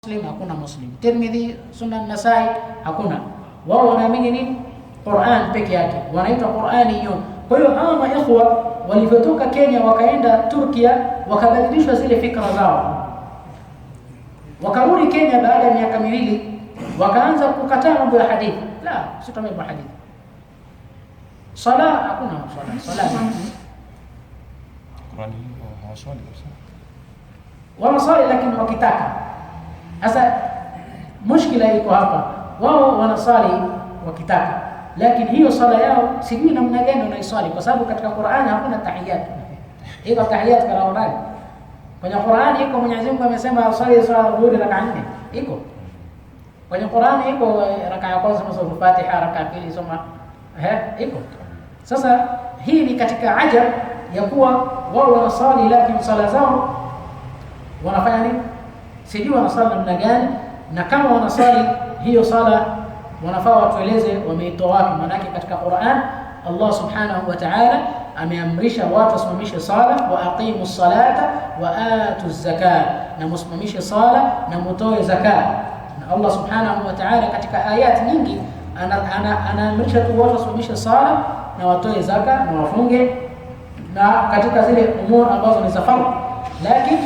Muslim hakuna Muslim, Tirmidhi, Sunan Nasai hakuna. Wao wanaamini nini? Qur'an peke yake, wanaitwa Qur'aniyun. Kwa hiyo hawa maikhwa walivyotoka Kenya wakaenda Turkia, wakabadilishwa zile fikra zao, wakarudi Kenya baada ya miaka miwili, wakaanza kukataa mambo ya hadithi. La, si kama mambo ya hadithi. Sala hakuna, sala Qur'ani hawaswali kabisa, wanasali lakini wakitaka. Sasa mushkila iko hapa, wao wanasali wakitaka, lakini hiyo sala yao sijui namna gani wanaiswali, kwa sababu katika Qur'ani hakuna tahiyat. Iko tahiyat kwa Qur'ani, kwenye Qur'ani iko Mwenyezi Mungu amesema swali swala dhuhuri raka 4, iko kwenye Qur'ani, iko raka ya kwanza soma Fatiha, raka ya pili soma iko. Sasa hii ni katika ajab ya kuwa wao wanasali lakini sala zao wanafanya nini? Sijui wanasali namna gani, na kama wanasali hiyo sala wanafaa watueleze wameitoa wapi. Maana yake katika Qur'an Allah subhanahu wa ta'ala ameamrisha watu wasimamishe sala, wa aqimu salata wa atu zakat, na msimamishe sala na mutoe zakat. Na Allah subhanahu wa ta'ala katika ayat nyingi anaamrisha tu watu wasimamishe sala na watoe zakat na wafunge, na katika zile umur ambazo ni za fardh. Lakini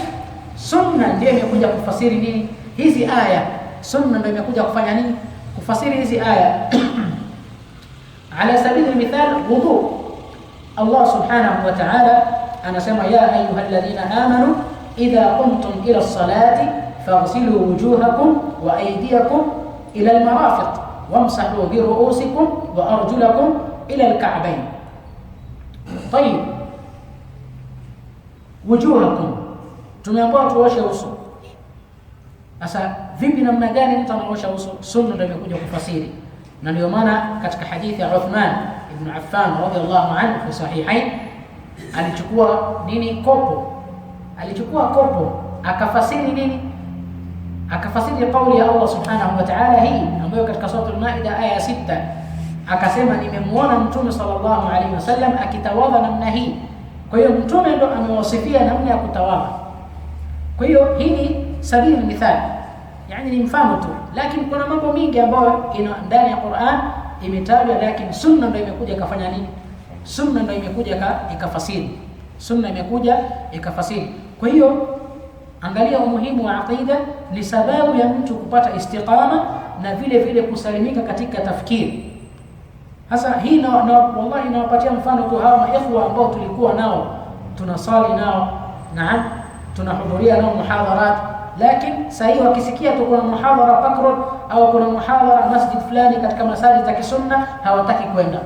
sunna ndiyo imekuja kufasiri nini hizi aya. Sunna ndiyo imekuja kufanya nini? Kufasiri hizi aya. Ala sabili mithal wudu, Allah subhanahu wa ta'ala anasema ya ayyuhalladhina amanu idha qumtum ila as-salati faghsilu wujuhakum wa aydiyakum ila al-marafiq wamsahu bi ru'usikum wa arjulakum ila al-ka'bayn. Tayib, wujuhakum tumeambiwa tuoshe uso. Sasa vipi, namna gani mtu anaosha uso? Sunna ndio imekuja kufasiri, na ndio maana katika hadithi ya Uthman ibn Affan radhiyallahu anhu fi sahihain, alichukua nini? Kopo. Alichukua kopo akafasiri nini? Akafasiri kauli ya Allah subhanahu wa ta'ala hii ambayo katika sura al-Maida aya 6, akasema nimemuona Mtume sallallahu alaihi wasallam akitawadha namna hii. Kwa hiyo Mtume ndo amewasifia namna ya kutawadha. Kwa hiyo hii ni sabili mithali, yani ni mfano tu, lakini kuna mambo mingi ambayo ndani ya Qur'an imetajwa, lakini sunna ndio imekuja ikafanya nini? Sunna ndio imekuja ikafasiri. Sunna imekuja ikafasiri. Kwa hiyo angalia umuhimu wa aqida, ni sababu ya mtu kupata istiqama na vile vile kusalimika katika tafkiri. Sasa hii na wallahi nawapatia mfano tu hawa maikhwa ambao tulikuwa nao tunasali nao, naam, tunahudhuria nao muhadharat, lakini sasa wakisikia tu kuna muhadhara Pakrod au kuna muhadhara masjid fulani katika masajid za kisunna hawataki kwenda.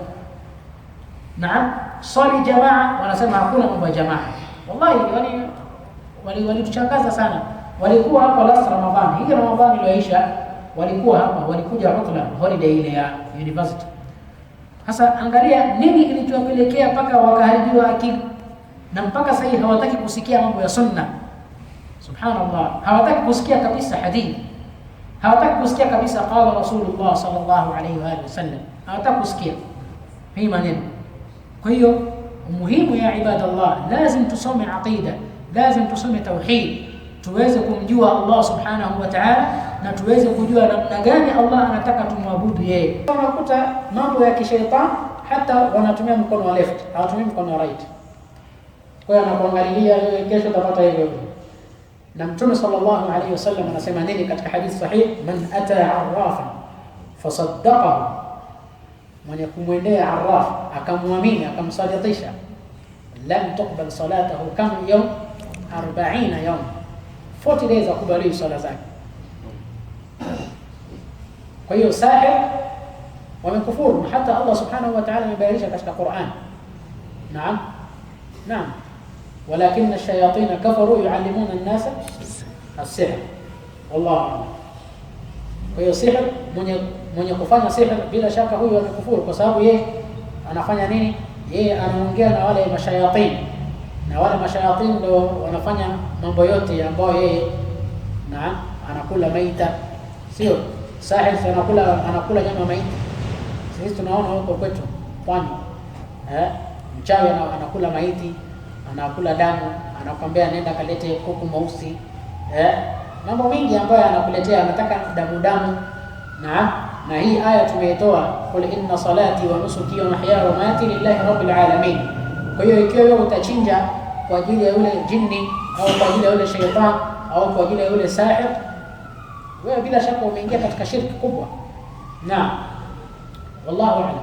Naam, swali jamaa wanasema hakuna mambo ya jamaa. Wallahi walituchangaza sana. Walikuwa hapa last Ramadhani, hii Ramadhani iliyoisha walikuwa hapa, walikuja utla holiday ile ya university. Sasa angalia nini kilichowapelekea mpaka wakaharibiwa akili, na mpaka sasa hawataki kusikia mambo ya sunna. Subhanallah, hawataki kusikia kabisa hadithi, hawataki kusikia kabisa qala Rasulullah sallallahu alayhi wa sallam, hawataki kusikia hii maneno. Kwa hiyo umuhimu ya ibadallah, lazim tusome aqida, lazim tusome tauhid, tuweze kumjua Allah subhanahu wa ta'ala na tuweze kujua namna gani Allah anataka tumwabudu yeye. Unakuta mambo ya kishaitani, hata wanatumia mkono wa left, hawatumii mkono wa right. Kwa hiyo anakuangalia wewe, kesho utapata hivyo. Na Mtume sallallahu alayhi wasallam anasema nini katika hadithi sahih? Man ata arrafa fasaddaqahu, mwenye kumwendea arraf akamwamini akamsadikisha, lam tuqbal salatahu kam yawm 40 yawm, 40 days akubaliwi sala zake. Kwa hiyo sahir wamekufuru, hata Allah subhanahu wa ta'ala amebainisha katika Qur'an. Naam, naam, walakin ash-shayatin kafaru yuallimuna an-nasa as-sihr, wallahu a'lam. Kwa hiyo sihr, mwenye kufanya sihr bila shaka huyu amekufuru, kwa sababu yeye anafanya nini? Yeye anaongea na wale mashayatin, na wale mashayatin ndio wanafanya mambo yote ambayo yeye, naam, anakula maita, sio sahir anakula nyama maiti. Sisi tunaona huko kwetu Pwani, mchawi anakula maiti, anakula damu, anakuambia nenda kalete kuku mweusi, mambo mengi ambayo anakuletea, anataka damu. Na hii aya tumeitoa, qul inna salati wa nusuki wa mahyaya wa mamati lillahi rabbil alamin. Kwa hiyo ikiwa wewe utachinja kwa ajili ya yule jini au kwa ajili ya yule shaytan au kwa ajili ya yule sahir, wewe bila shaka umeingia katika shirki kubwa. Naam, wallahu a'lam.